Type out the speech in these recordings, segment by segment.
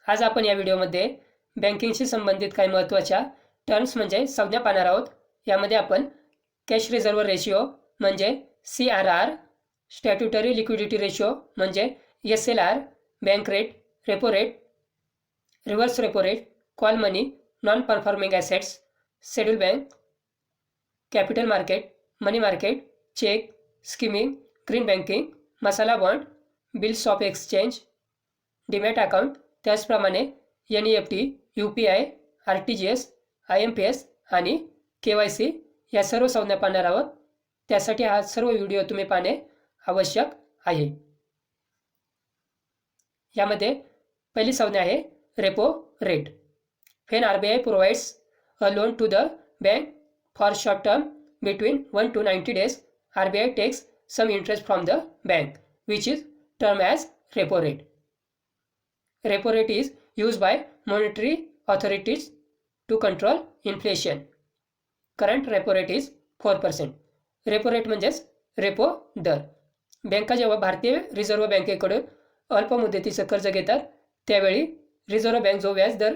आज आपण या व्हिडिओमध्ये बँकिंगशी संबंधित काही महत्त्वाच्या टर्म्स म्हणजे संज्ञा पाहणार आहोत. यामध्ये आपण कॅश रिझर्व्ह रेशिओ म्हणजे CRR, स्टॅट्युटरी लिक्विडिटी रेशिओ म्हणजे SLR, bank rate, repo rate, reverse repo rate, call money, non performing assets, schedule bank, capital market, money market, cheque, skimming, green banking, masala bond, bills of exchange, demat account, त्याचप्रमाणे NEFT, UPI, RTGS, IMPS आणि KYC या सर्व संज्ञा पाहणार आहोत. त्यासाठी हा सर्व व्हिडिओ तुम्ही पाहणे आवश्यक आहे. यामध्ये पहिली संज्ञा आहे repo rate. When RBI provides a loan to the bank for short term between 1 to 90 days, RBI takes some interest from the bank, which is termed as repo rate. Repo rate is used by monetary authorities to control inflation. Current repo rate is 4%. Repo rate म्हणजेच repo दर. बँका जेव्हा भारतीय reserve बँकेकडून अल्प मुदतीचं कर्ज घेतात त्यावेळी रिझर्व्ह बँक जो व्याज दर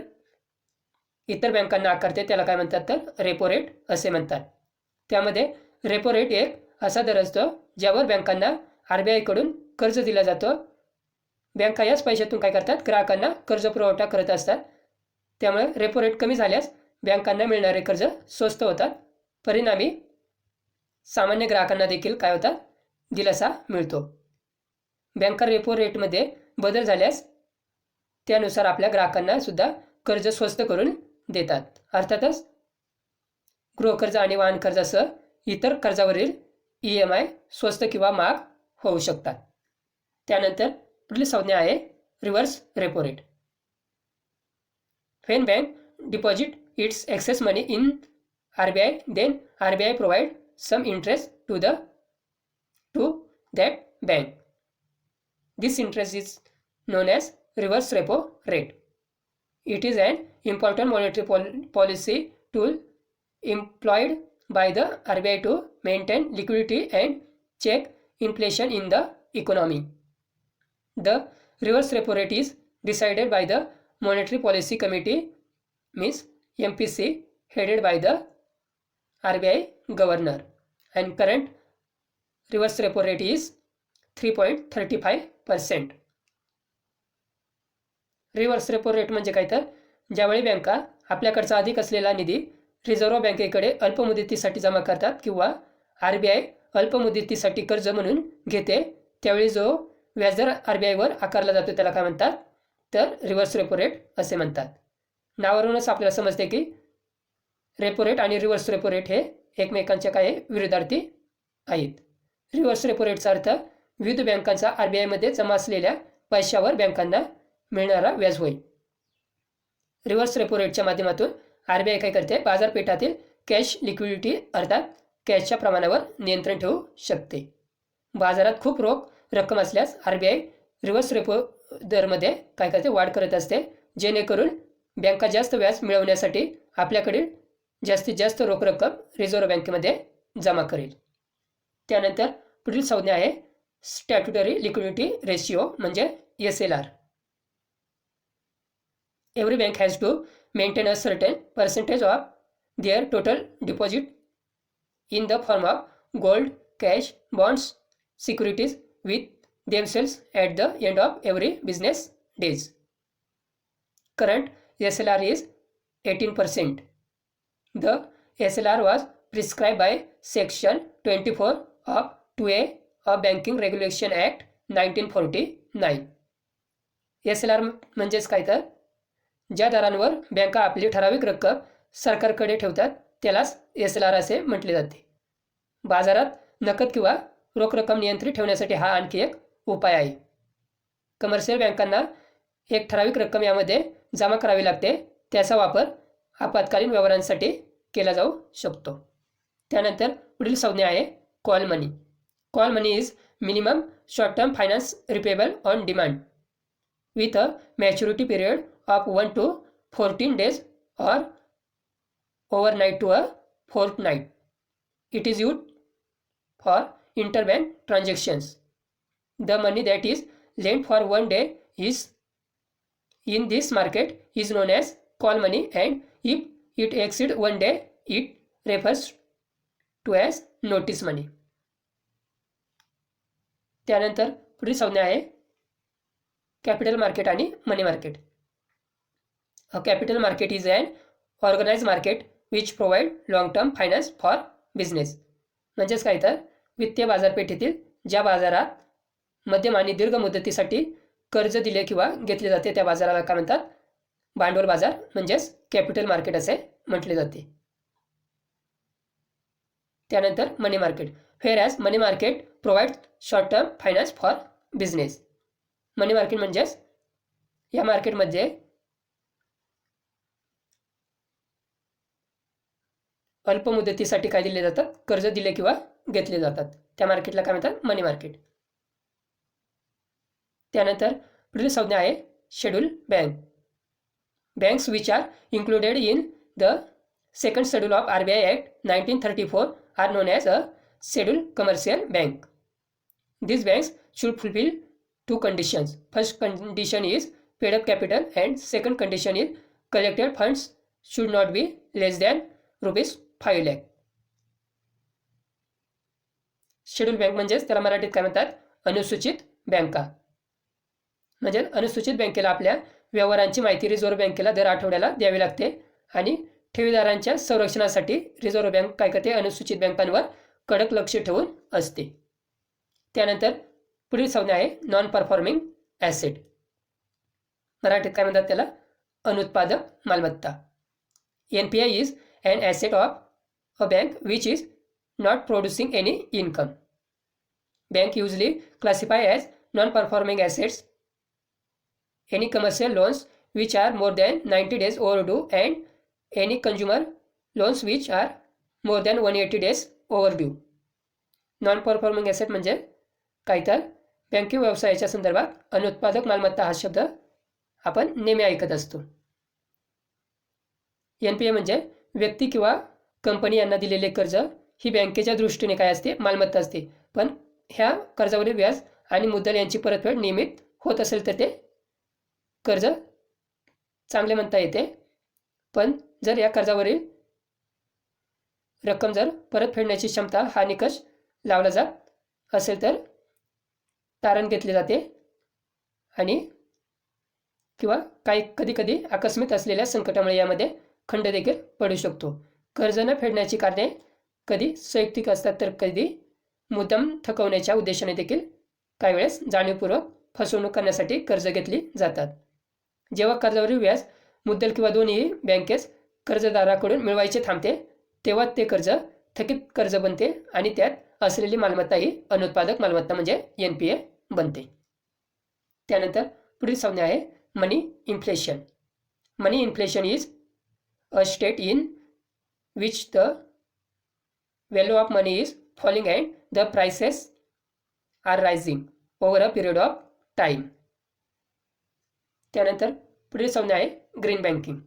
इतर बँकांना आकारते त्याला काय म्हणतात तर रेपो रेट असे म्हणतात. त्यामध्ये रेपो रेट एक असा दर असतो ज्यावर बँकांना RBI कडून कर्ज दिला जातो. बँका याच पैशातून काय करतात ग्राहकांना कर्ज पुरवठा करत असतात. त्यामुळे रेपो रेट कमी झाल्यास बँकांना मिळणारे कर्ज स्वस्त होतात. परिणामी सामान्य ग्राहकांना देखील काय होतात दिलासा मिळतो. बँका रेपो रेटमध्ये बदल झाल्यास त्यानुसार आपल्या ग्राहकांना सुद्धा कर्ज स्वस्त करून देतात. अर्थातच गृहकर्ज आणि वाहन कर्जासह इतर कर्जावरील EMI स्वस्त किंवा महाग होऊ शकतात. त्यानंतर पुढील संज्ञा आहे reverse repo rate. When bank deposit its excess money in RBI, then RBI provide some interest to that bank. This interest is known as reverse repo rate. It is an important monetary policy tool employed by the RBI to maintain liquidity and check inflation in the economy. The reverse repo rate is decided by the Monetary Policy Committee, means MPC, headed by the RBI governor, and current reverse repo rate is 3.35%. Reverse repo rate म्हणजे काय तर ज्यावेळी बँका आपल्याकडचा अधिक असलेला निधी reserve बँकेकडे अल्पमुदतीसाठी जमा करतात किंवा RBI अल्पमुदतीसाठी कर्ज म्हणून घेते त्यावेळी जो व्याजदर RBI वर आकारला जातो त्याला काय म्हणतात तर रिव्हर्स रेपो रेट असे म्हणतात. नावावरूनच आपल्याला समजते की रेपो रेट आणि रिव्हर्स रेपो रेट हे एकमेकांच्या काय विरुद्धार्थी आहेत. रिव्हर्स रेपो रेटचा अर्थ विविध बँकांचा RBI मध्ये जमा असलेल्या पैशावर बँकांना मिळणारा व्याज होय. रिव्हर्स रेपो रेटच्या माध्यमातून RBI काय करते बाजारपेठातील कॅश लिक्विडिटी अर्थात कॅशच्या प्रमाणावर नियंत्रण ठेवू शकते. बाजारात खूप रोख रक्कम असल्यास RBI रिव्हर्स रेपो दरमध्ये काय करते वाढ करत असते जेणेकरून बँका जास्त व्याज मिळवण्यासाठी आपल्याकडील जास्तीत जास्त रोख रक्कम रिझर्व्ह बँकेमध्ये जमा करेल. त्यानंतर पुढील संज्ञा आहे स्टॅट्युटरी लिक्विडिटी रेशिओ म्हणजे SLR. Every bank has to maintain a certain percentage of their total deposit in the form of gold, cash, bonds, securities with themselves at the end of every business days. Current SLR is 18%. The SLR was prescribed by Section 24 of 2A of Banking Regulation Act 1949. SLR म्हणजेच काय तर ज्या दरांवर बँका आपली ठराविक रक्कम सरकारकडे ठेवतात त्यालाच SLR असे म्हटले जाते. बाजारात नकद किंवा रोख रक्कम नियंत्रित ठेवण्यासाठी हा आणखी एक उपाय आहे. कमर्शियल बँकांना एक ठराविक रक्कम यामध्ये जमा करावी लागते. त्याचा वापर आपत्कालीन व्यवहारांसाठी केला जाऊ शकतो. त्यानंतर पुढील संज्ञा आहे call money. Call money is minimum short term finance repayable on demand with a maturity period of 1 to 14 days or overnight to a fortnight. It is used for interbank transactions. The money that is lent for 1 day is in this market is known as call money, and if it exceeds 1 day, it refers to as notice money. त्यानंतर पुढील संज्ञा आहे capital market आणि money market. A capital market is an organise market which provide long term finance for business. म्हणजेच काय तर वित्तीय बाजारपेठेतील ज्या बाजारात मध्यम आणि दीर्घ मुदतीसाठी कर्ज दिले किंवा घेतले जाते त्या बाजाराला काय म्हणतात, भांडवल बाजार म्हणजेच कॅपिटल मार्केट असे म्हटले जाते. त्यानंतर money market. Whereas money market provide short term finance for business. Money market म्हणजेच या मार्केटमध्ये अल्प मुदतीसाठी काय दिले जातात, कर्ज दिले किंवा घेतले जातात, त्या मार्केटला काय म्हणतात, मनी मार्केट. त्यानंतर पुढील संज्ञा आहे schedule bank. Banks which are included in the second schedule of RBI Act 1934 are known as a scheduled commercial bank. These banks should fulfill two conditions. First condition is paid up capital and second condition is collected funds should not be less than rupees 5 lakh. Schedule bank म्हणजेच त्याला मराठीत काय म्हणतात, अनुसूचित बँका. म्हणजे अनुसूचित बँकेला आपल्या व्यवहारांची माहिती रिझर्व्ह बँकेला दर आठवड्याला द्यावी लागते आणि ठेवीदारांच्या संरक्षणासाठी रिझर्व्ह बँक काय करते, अनुसूचित बँकांवर कडक लक्ष ठेवून असते. त्यानंतर पुढील संज्ञा आहे नॉन परफॉर्मिंग ॲसेट. मराठीत काय म्हणतात त्याला, अनुत्पादक मालमत्ता. NPA is an asset of a bank which is not producing any income. Bank usually classify as non-performing assets any commercial loans which are more than 90 days overdue and any consumer loans which are more than 180 days overdue. Non-performing asset म्हणजे काय तर banking व्यवसायाच्या संदर्भात अनुत्पादक मालमत्ता हा शब्द आपण नेहमी ऐकत असतो. NPA म्हणजे व्यक्ती किंवा कंपनी यांना दिलेले कर्ज ही बँकेच्या दृष्टीने काय असते, मालमत्ता असते. पण ह्या कर्जावरील व्याज आणि मुद्दल यांची परतफेड नियमित होत असेल तर ते कर्ज चांगले म्हणता येते. पण जर या कर्जावरील रक्कम जर परत फेडण्याची क्षमता हा निकष लावला जात असेल तर तारण घेतले जाते आणि किंवा काही कधी आकस्मिक असलेल्या संकटामुळे यामध्ये खंड देखील पडू शकतो. कर्ज न फेडण्याची कारणे कधी संयुक्तिक असतात तर कधी मुद्दाम थकवण्याच्या उद्देशाने देखील काही वेळेस जाणीवपूर्वक फसवणूक करण्यासाठी कर्ज घेतली जातात. जेव्हा कर्जावरील व्याज मुद्दल किंवा दोन्ही बँकेस कर्जदाराकडून मिळवायचे थांबते तेव्हा ते कर्ज थकीत कर्ज बनते आणि त्यात असलेली मालमत्ता ही अनुत्पादक मालमत्ता म्हणजे NPA बनते. त्यानंतर पुढील संज्ञा आहे money inflation. Money inflation is a state in which the value of money is falling and the prices are rising over a period of time. त्यानंतर पुढील संज्ञा आहे green banking.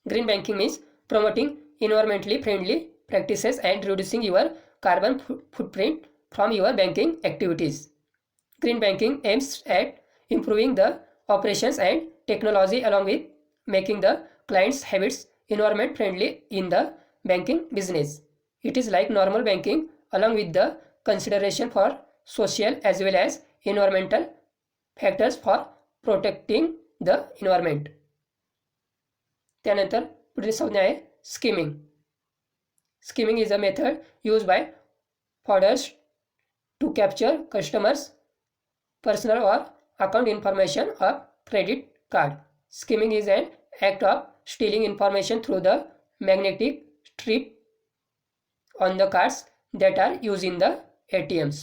Green banking means promoting environmentally friendly practices and reducing your carbon footprint from your banking activities. Green banking aims at improving the operations and technology along with making the client's habits environment friendly in the banking business. It is like normal banking along with the consideration for social as well as environmental factors for protecting the environment. त्यानंतर पुढील संज्ञा आहे skimming. Skimming is a method used by fraudsters to capture customers' personal or account information of credit card. Skimming is an act of stealing information through the magnetic strip on the cards that are used in the ATMs.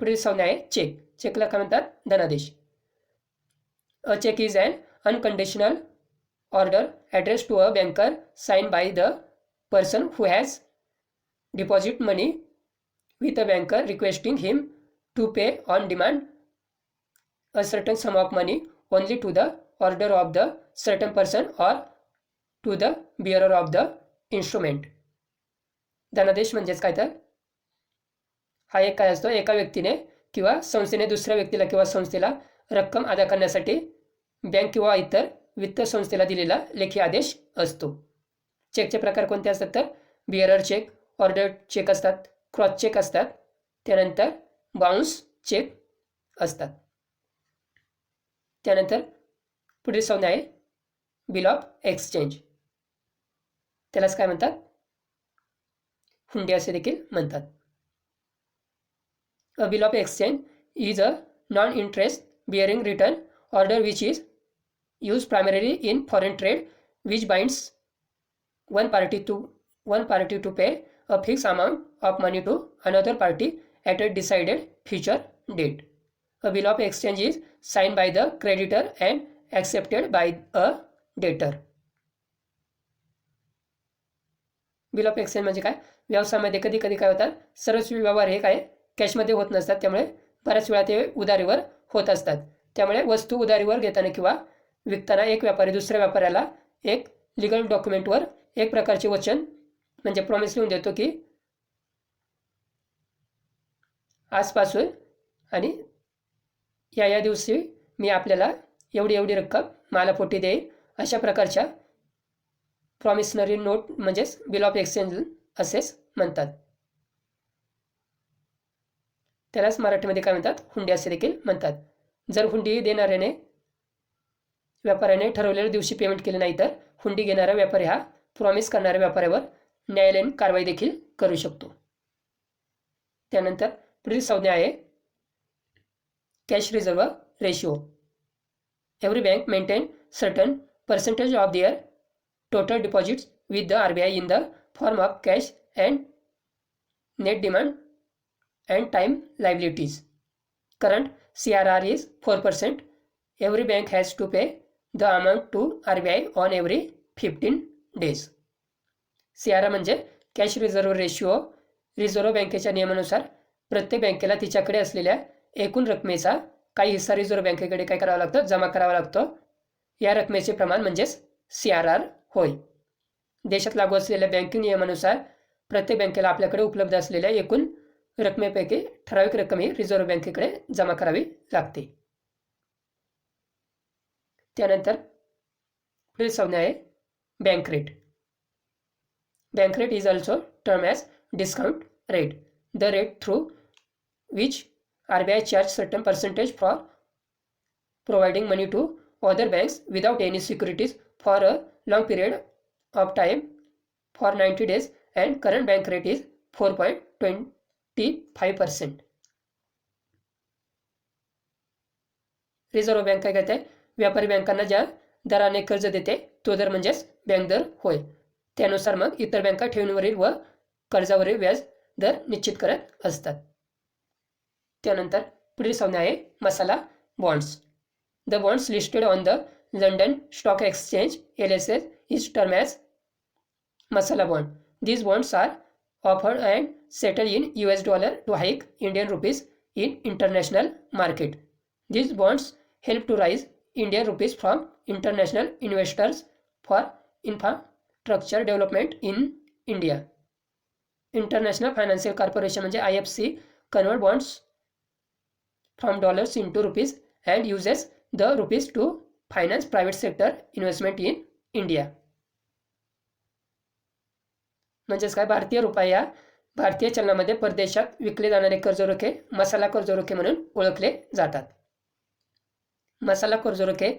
पुढील संज्ञा आहे check. चेकला काय म्हणतात, धनादेश. A check is an unconditional order addressed to a banker signed by the person who has deposited money with a banker requesting him to pay on demand a certain sum of money only to the order of the certain person or to the bearer of the instrument. धनादेश म्हणजेच काय तर हा एक काय असतो, एका व्यक्तीने किंवा संस्थेने दुसऱ्या व्यक्तीला किंवा संस्थेला रक्कम अदा करण्यासाठी बँक किंवा इतर वित्त संस्थेला दिलेला लेखी आदेश असतो. चेकचे प्रकार कोणते असतात तर बिअरर चेक, ऑर्डर चेक असतात, क्रॉस चेक असतात, त्यानंतर बाउन्स चेक असतात. त्यानंतर पुढील संज्ञा आहे बिल ऑफ एक्सचेंज. त्यालाच काय म्हणतात? हुंडी असे देखील म्हणतात. अ bill of exchange is a non interest bearing return order which is used primarily in foreign trade, which binds one party to pay a fixed amount of money to another party at a decided future date. A bill of exchange is signed by the creditor and accepted by a debtor. Bill of exchange म्हणजे काय? व्यवसायामध्ये कधी कधी काय होतात, सर्वच व्यवहार हे काय कॅशमध्ये होत नसतात, त्यामुळे बऱ्याच वेळा ते उधारीवर होत असतात. त्यामुळे वस्तू उधारीवर घेताना किंवा विकताना एक व्यापारी दुसऱ्या व्यापाऱ्याला एक लिगल डॉक्युमेंटवर एक प्रकारचे वचन म्हणजे प्रॉमिस लिहून देतो की आजपासून आणि या दिवशी मी आपल्याला एवढी रक्कम मालापोटी देईल, अशा प्रकारच्या प्रॉमिसनरी नोट म्हणजेच बिल ऑफ एक्सचेंज असेच म्हणतात. त्यालाच मराठीमध्ये काय म्हणतात? हुंडी असे देखील म्हणतात. जर हुंडी देणाऱ्याने व्यापाऱ्याने ठरवलेल्या दिवशी पेमेंट केले नाही तर हुंडी घेणारा व्यापारी हा प्रॉमिस करणाऱ्या व्यापाऱ्यावर न्यायालयीन कारवाई देखील करू शकतो. त्यानंतर पुढील संज्ञा आहे cash reserve ratio. Every bank maintain certain percentage of their total deposits with the RBI in the form of cash and net demand and time liabilities. Current CRR is 4%. Every bank has to pay the amount to RBI on every 15 days. CRR म्हणजे cash reserve ratio. Reserve बँकेच्या नियमानुसार प्रत्येक बँकेला तिच्याकडे असलेल्या एकूण रकमेचा काही हिस्सा रिझर्व्ह बँकेकडे काय करावा लागतो? जमा करावा लागतो. या रकमेचे प्रमाण म्हणजेच CRR होय. देशात लागू असलेल्या बँकिंग नियमानुसार प्रत्येक बँकेला आपल्याकडे उपलब्ध असलेल्या एकूण रकमेपैकी ठराविक रक्कम ही रिझर्व्ह बँकेकडे जमा करावी लागते. त्यानंतर पुढील संज्ञा आहे bank rate. Bank rate is also term as discount rate. The rate through which RBI charge certain percentage for providing money to other banks without any securities for a long period of time for 90 days and current bank rate is 4.25%. Reserve bank काय करते? व्यापारी बँकांना ज्या दराने कर्ज देते तो दर म्हणजेच बँक दर होय. त्यानुसार मग इतर बँका ठेवींवरील व कर्जावरील व्याज दर निश्चित करत असतात. त्यानंतर पुढील संज्ञा आहे masala bonds. The bonds listed on the London stock exchange LSE is term as masala bond. These bonds are offered and settled in US dollar to hike Indian rupees in international market. These bonds help to raise Indian rupees from international investors for infrastructure development in India. International Financial Corporation म्हणजे IFC convert bonds from dollars into rupees and uses the rupees to finance private sector investment in India. म्हणजेच काय? भारतीय रुपया या भारतीय चलनामध्ये परदेशात विकले जाणारे कर्जरोखे मसाला कर्जरोखे म्हणून ओळखले जातात. मसाला कर्जरोखे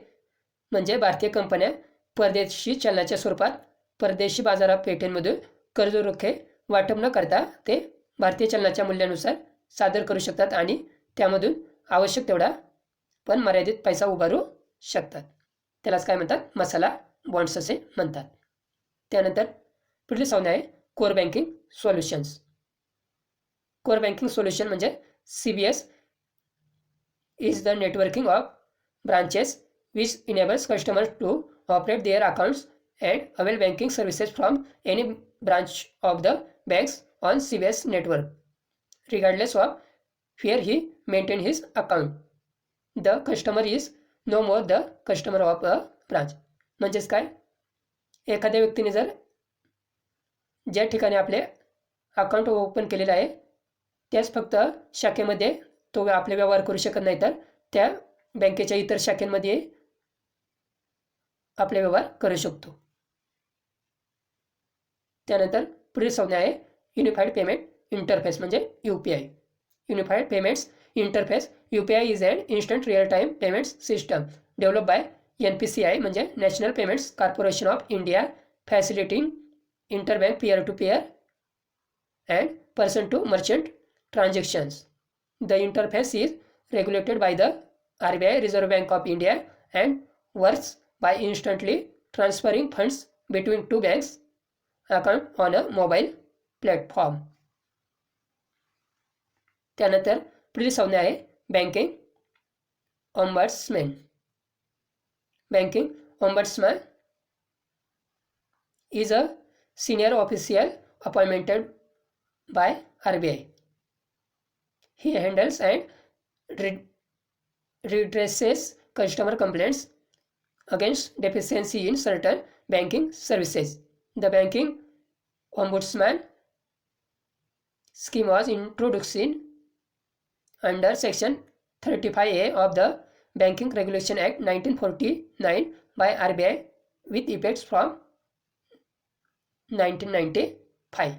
म्हणजे भारतीय कंपन्या परदेशी चलनाच्या स्वरूपात परदेशी बाजारपेठेमधून कर्जरोखे वाटप न करता ते भारतीय चलनाच्या मूल्यानुसार सादर करू शकतात आणि त्यामधून आवश्यक तेवढा पण मर्यादित पैसा उभारू शकतात. त्यालाच काय म्हणतात? मसाला बॉन्ड्स असे म्हणतात. त्यानंतर पुढील संज्ञा आहे core banking solutions. Core banking solution म्हणजे CBS is the networking of branches which enables customers to operate their accounts and avail banking services from any branch of the banks on CBS network, regardless of where he maintains his account. The customer is no more the customer of a branch. म्हणजेच काय? एखाद्या व्यक्तीने जर ज्या ठिकाणी आपले account open केलेलं आहे त्याच फक्त शाखेमध्ये तो आपले व्यवहार करू शकत नाही, तर त्या बँकेच्या इतर शाखेमध्ये आपले व्यवहार करू शकतो. त्यानंतर पुढील संज्ञा आहे युनिफाईड पेमेंट इंटरफेस म्हणजे UPI. Unified payments interface UPI is an instant real time payments system develop by NPCI म्हणजे national payments corporation of India, facilitating interbank peer to peer and person to merchant transactions. The interface is regulated by the RBI, Reserve Bank of India, and works by instantly transferring funds between two banks account on a mobile platform. त्यानंतर पुढील संज्ञा आहे banking ऑम्बड्समॅन. Banking Ombudsman is a senior official appointed by RBI. He handles and redresses customer complaints against deficiency in certain banking services. The Banking Ombudsman scheme was introduced under Section 35A of the Banking Regulation Act 1949 by RBI with effects from 1995.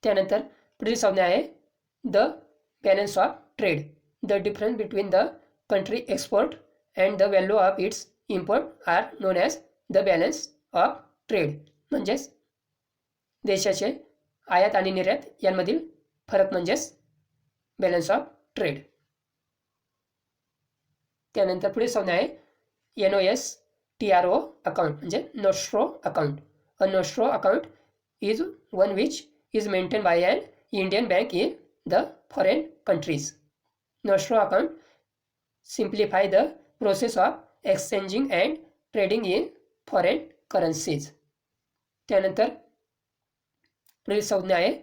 त्यानंतर पुढील संज्ञा आहे the balance of trade. The difference between the country export and the value of its import are known as the balance of trade. म्हणजेच देशाचे आयात आणि निर्यात यांमधील फरक म्हणजेच बॅलन्स ऑफ ट्रेड. त्यानंतर पुढील संज्ञा आहे NOSTRO अकाउंट म्हणजे nostro account. A nostro account is one which is maintained by an Indian bank in the foreign countries. Nostro account simplify the process of exchanging and trading in foreign currencies. त्यानंतर पुढील संज्ञा आहे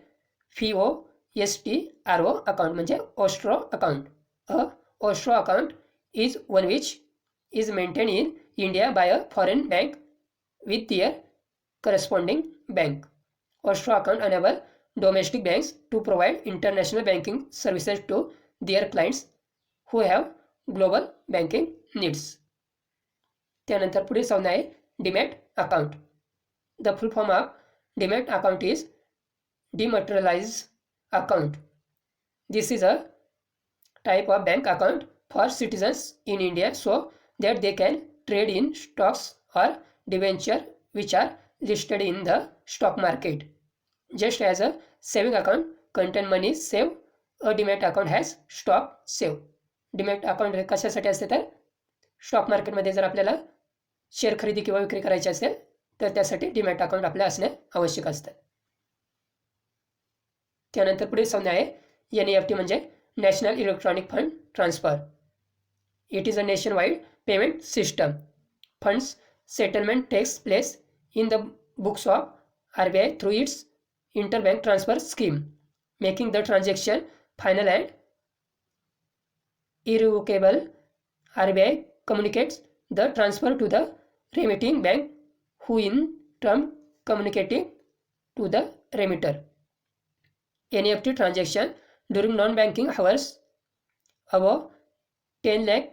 FOSTRO account म्हणजे Austro account. A Austro account is one which is maintained in India by a foreign bank with their corresponding bank. Ostro account enable domestic banks to provide international banking services to their clients who have global banking needs. त्यानंतर पुढील संज्ञा आहे demat account. The full form of demat account is dematerialised account. This is a type of bank account for citizens in India so that they can trade in stocks or debenture which are listed in the stock market. Just as a saving account contain money save, a demat account has stock save. Demat account कशासाठी असते तर stock मार्केटमध्ये जर आपल्याला share खरेदी किंवा विक्री करायची असेल तर त्यासाठी डीमॅट अकाउंट आपल्या असणे आवश्यक असतं. त्यानंतर पुढील संज्ञा आहे NEFT म्हणजे national electronic fund transfer. It is a nationwide payment system. Funds settlement takes place in the books of RBI through its interbank transfer scheme, making the transaction final and irrevocable. RBI communicates the transfer to the remitting bank, who in turn communicating to the remitter. NEFT transaction during non-banking hours above 10 lakh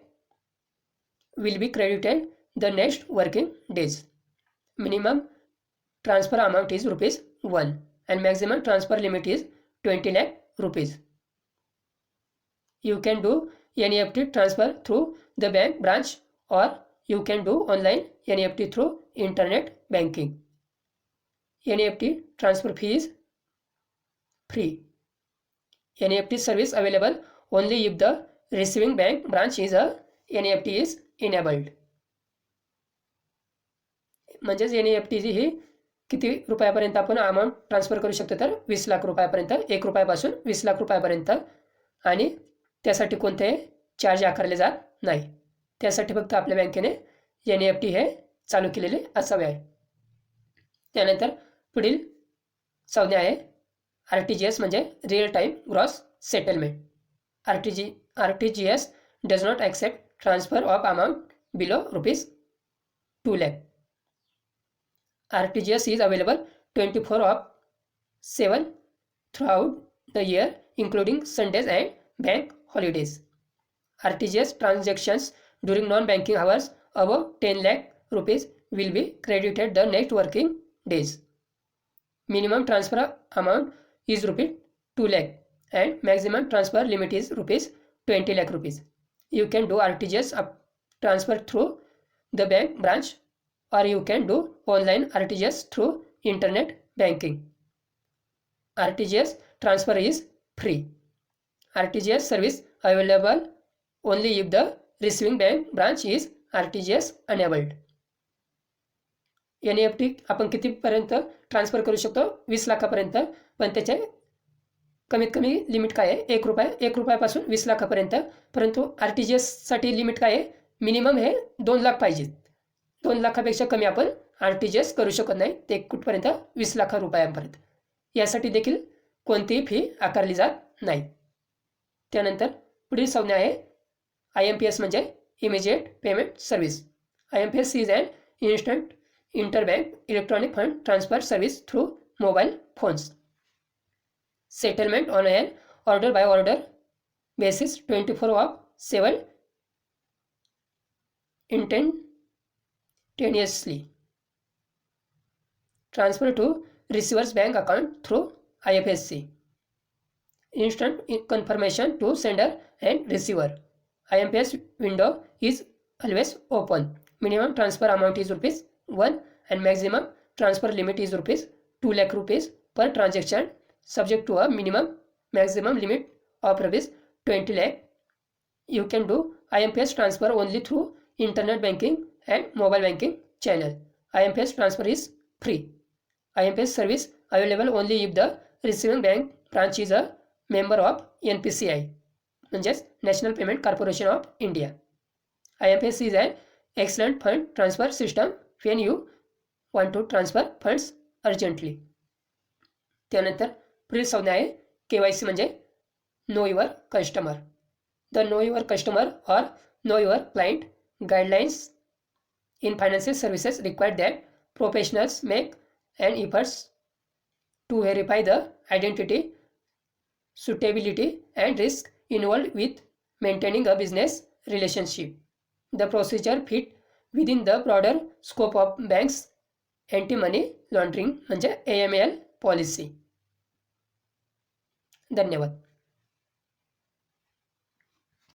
will be credited the next working days. Minimum transfer amount is ₹1 and maximum transfer limit is 20 lakh rupees. You can do NEFT transfer through the bank branch or you can do online NEFT through internet banking. NEFT transfer fee is free. NEFT service available only if the receiving bank branch is a NEFT is enabled. म्हणजेच NEFT ही किती रुपयापर्यंत आपण amount transfer करू शकतो तर 20 लाख रुपयापर्यंत, 1 रुपयापासून 20 लाख रुपयापर्यंत, आणि त्यासाठी कोणतेही चार्ज आकारले जात नाही. त्यासाठी फक्त आपल्या बँकेने NEFT हे चालू केलेले असावे आहे. त्यानंतर पुढील संज्ञा आहे RTGS म्हणजे real time gross settlement. RTGS does not accept transfer of amount below ₹2 lakh. RTGS is available 24/7 throughout the year, including Sundays and bank holidays. RTGS transactions during non-banking hours above 10 lakh rupees will be credited the next working days. Minimum transfer amount is rupees 2 lakh and maximum transfer limit is rupees 20 lakh rupees. You can do RTGS transfer through the bank branch, or you can do online RTGS through internet banking. RTGS transfer is free. RTGS service available only if the receiving bank branch is RTGS enabled. NEFT आपण कितीपर्यंत transfer करू शकतो? 20 लाखापर्यंत, पण त्याचे कमीत कमी limit काय आहे? 1 रुपयापासून 20 लाखापर्यंत. परंतु RTGSसाठी लिमिट काय आहे? मिनिमम हे 2 लाख पाहिजे. 2 लाखापेक्षा कमी आपण RTGS करू शकत नाही. ते कुठपर्यंत? 20 लाख रुपयांपर्यंत. यासाठी देखील कोणतीही फी आकारली जात नाही. त्यानंतर पुढील संज्ञा आहे IMPS म्हणजे immediate payment service. IMPS is an instant interbank electronic fund transfer service through mobile phones. Settlement on an order by order basis 24/7 instantaneously. Transfer to receiver's bank account through IFSC. Instant confirmation to sender and receiver. IMPS window is always open. Minimum transfer amount is rupees 1 and maximum transfer limit is rupees 2 lakh rupees per transaction, subject to a minimum maximum limit of rupees 20 lakh. You can do IMPS transfer only through internet banking and mobile banking channel. IMPS transfer is free. IMPS service available only if the receiving bank branch is a member of NPCI, म्हणजेच National Payment Corporation of India. IMPS is an excellent fund transfer system when you want to transfer funds urgently. त्यानंतर पुढील संज्ञा आहे KYC म्हणजे know your customer. The know your customer or know your client guidelines in financial services require that professionals make an efforts to verify the identity, suitability and risk involved with maintaining a business relationship. The procedure fit within the broader scope of banks anti-money laundering म्हणजे AML policy. धन्यवाद.